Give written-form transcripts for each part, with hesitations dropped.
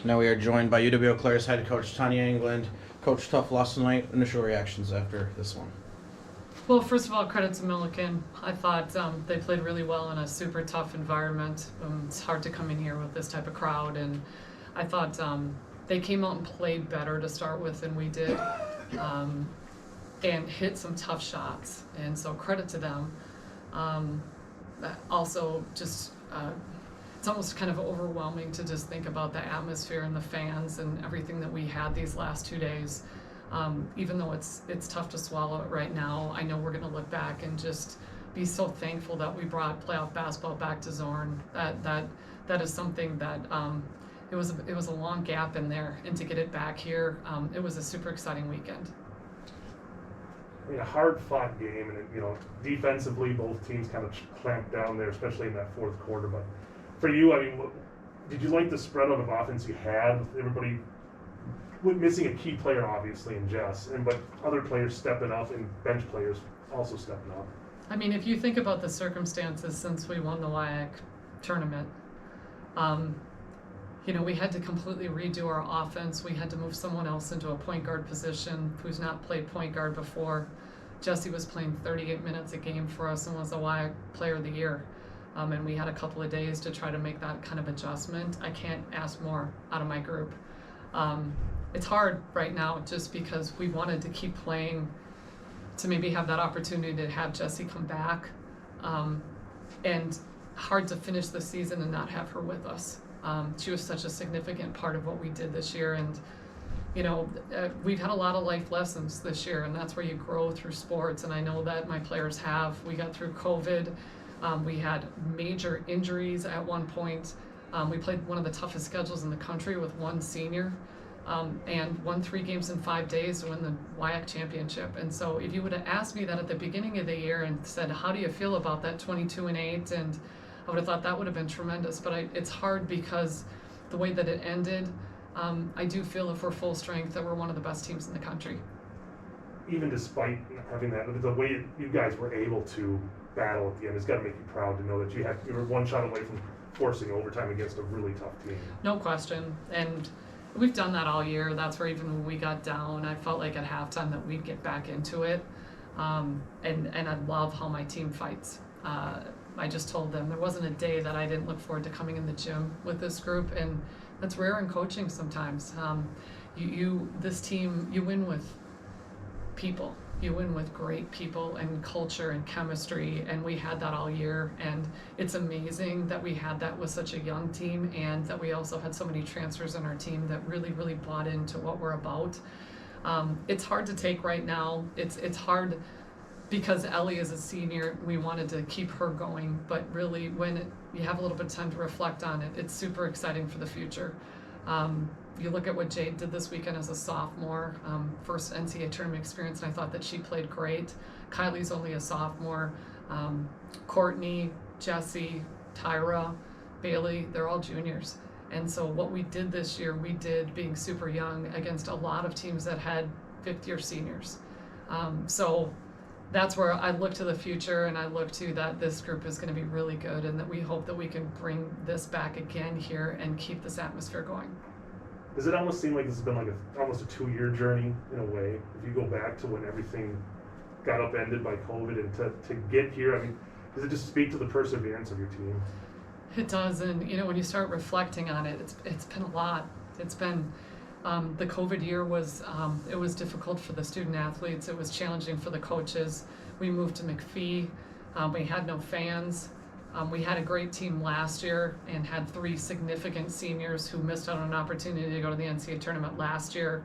Now we are joined by UW-Eau Clare's head coach Tonja Englund. Coach, tough loss tonight. Initial reactions after this one? Well, first of all, credit to Milliken. I thought they played really well in a super tough environment. It's hard to come in here with this type of crowd, and I thought they came out and played better to start with than we did, and hit some tough shots. And so credit to them. Also, just it's almost kind of overwhelming to just think about the atmosphere and the fans and everything that we had these last 2 days. Even though it's tough to swallow it right now, I know we're going to look back and just be so thankful that we brought playoff basketball back to Zorn. That is something that it was a long gap in there, and to get it back here, it was a super exciting weekend. I mean, a hard-fought game, and defensively, both teams kind of clamped down there, especially in that fourth quarter. But for you, I mean, did you like the spread out of offense you had? Everybody missing a key player, obviously, in Jess, but other players stepping up and bench players also stepping up. I mean, if you think about the circumstances since we won the UWEC tournament, we had to completely redo our offense. We had to move someone else into a point guard position who's not played point guard before. Jesse was playing 38 minutes a game for us and was the UWEC Player of the Year. And we had a couple of days to try to make that kind of adjustment. I can't ask more out of my group. It's hard right now just because we wanted to keep playing to maybe have that opportunity to have Jessie come back, and hard to finish the season and not have her with us. She was such a significant part of what we did this year, and we've had a lot of life lessons this year, and that's where you grow through sports, and I know that my players have. We got through COVID. We had major injuries at one point. We played one of the toughest schedules in the country with one senior. And won 3 games in 5 days to win the UWEC championship. And so if you would have asked me that at the beginning of the year and said, how do you feel about that 22-8? And I would have thought that would have been tremendous. But it's hard because the way that it ended, I do feel if we're full strength that we're one of the best teams in the country. Even despite having that, the way you guys were able to battle at the end has got to make you proud to know that you were one shot away from forcing overtime against a really tough team. No question. And we've done that all year. That's where even when we got down, I felt like at halftime that we'd get back into it. And I love how my team fights. I just told them there wasn't a day that I didn't look forward to coming in the gym with this group, and that's rare in coaching sometimes. This team, you win with people. You win with great people and culture and chemistry, and we had that all year. And it's amazing that we had that with such a young team, and that we also had so many transfers in our team that really, really bought into what we're about. It's hard to take right now. It's hard because Ellie is a senior. We wanted to keep her going, but really when you have a little bit of time to reflect on it, it's super exciting for the future. You look at what Jade did this weekend as a sophomore, first NCAA tournament experience, and I thought that she played great. Kylie's only a sophomore. Courtney, Jessie, Tyra, Bailey, they're all juniors. And so what we did this year, we did being super young against a lot of teams that had fifth-year seniors. So that's where I look to the future, and I look to that this group is going to be really good, and that we hope that we can bring this back again here and keep this atmosphere going. Does it almost seem like this has been like almost a 2-year journey in a way? If you go back to when everything got upended by COVID and to get here, I mean, does it just speak to the perseverance of your team? It does, and when you start reflecting on it, it's been a lot. It's been the COVID year was it was difficult for the student athletes. It was challenging for the coaches. We moved to McPhee. We had no fans. We had a great team last year and had 3 significant seniors who missed out on an opportunity to go to the NCAA tournament last year.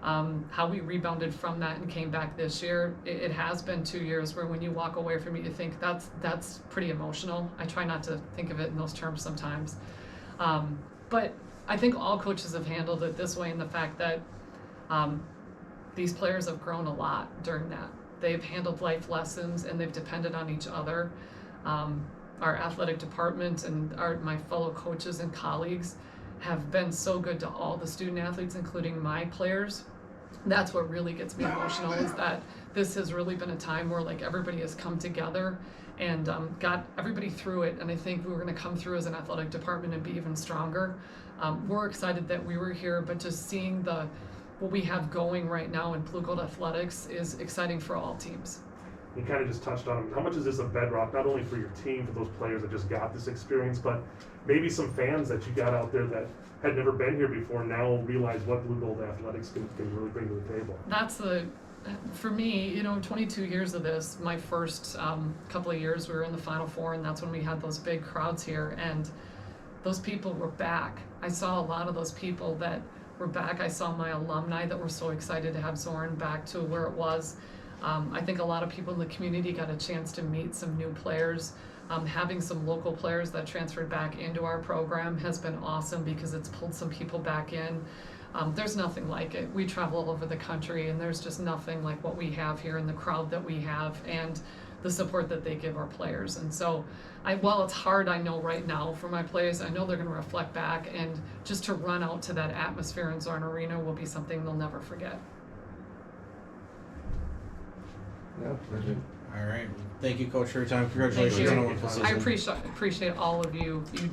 How we rebounded from that and came back this year, it has been 2 years where when you walk away from it, you think that's pretty emotional. I try not to think of it in those terms sometimes. But I think all coaches have handled it this way in the fact that these players have grown a lot during that. They've handled life lessons and they've depended on each other. Our athletic department and my fellow coaches and colleagues have been so good to all the student athletes, including my players. That's what really gets me emotional, is that this has really been a time where everybody has come together and got everybody through it. And I think we're going to come through as an athletic department and be even stronger. We're excited that we were here, but just seeing what we have going right now in Blue Gold Athletics is exciting for all teams. You kind of just touched on it. How much is this a bedrock, not only for your team, for those players that just got this experience, but maybe some fans that you got out there that had never been here before now realize what Blue Gold Athletics can really bring to the table? That's for me, 22 years of this, my first couple of years we were in the Final Four, and that's when we had those big crowds here, and those people were back. I saw a lot of those people that were back. I saw my alumni that were so excited to have Zorn back to where it was. I think a lot of people in the community got a chance to meet some new players. Having some local players that transferred back into our program has been awesome because it's pulled some people back in. There's nothing like it. We travel all over the country, and there's just nothing like what we have here and the crowd that we have and the support that they give our players. And so, while it's hard, I know right now for my players, I know they're going to reflect back, and just to run out to that atmosphere in Zorn Arena will be something they'll never forget. Yeah, All right. Thank you, Coach, for your time. Thank Congratulations you. on a wonderful season. I appreciate all of you do.